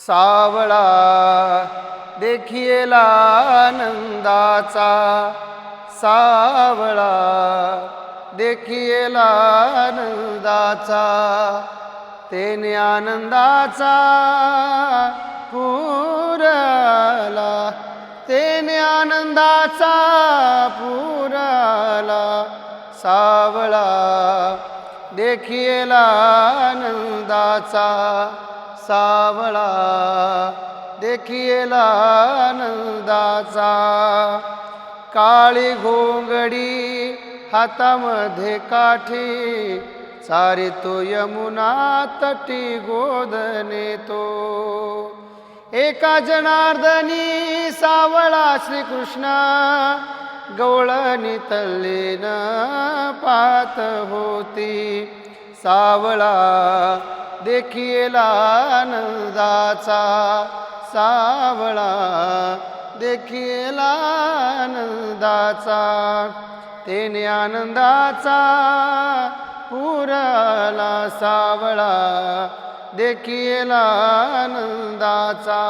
सावळा देखिएला आनंदाचा, सावळा देखिएला आनंदाचा, तेने आनंदाचा पुराला, तेने आनंदाचा पुराला, सावळा देखिएला आनंदाचा, सावळा देखिएला आनंदाचा. काळी घोंगडी हातामध्ये काठी, चारितो यमुना तटी गोद नेतो. एका जनार्दनी सावळा श्रीकृष्ण, गवळणी तल्लीन पाहत होती. सावळा देखिएला आनंदाचा, सावळा देखिएला आनंदाचा, तेने आनंदाचा पुराला, सावळा देखिएला आनंदाचा.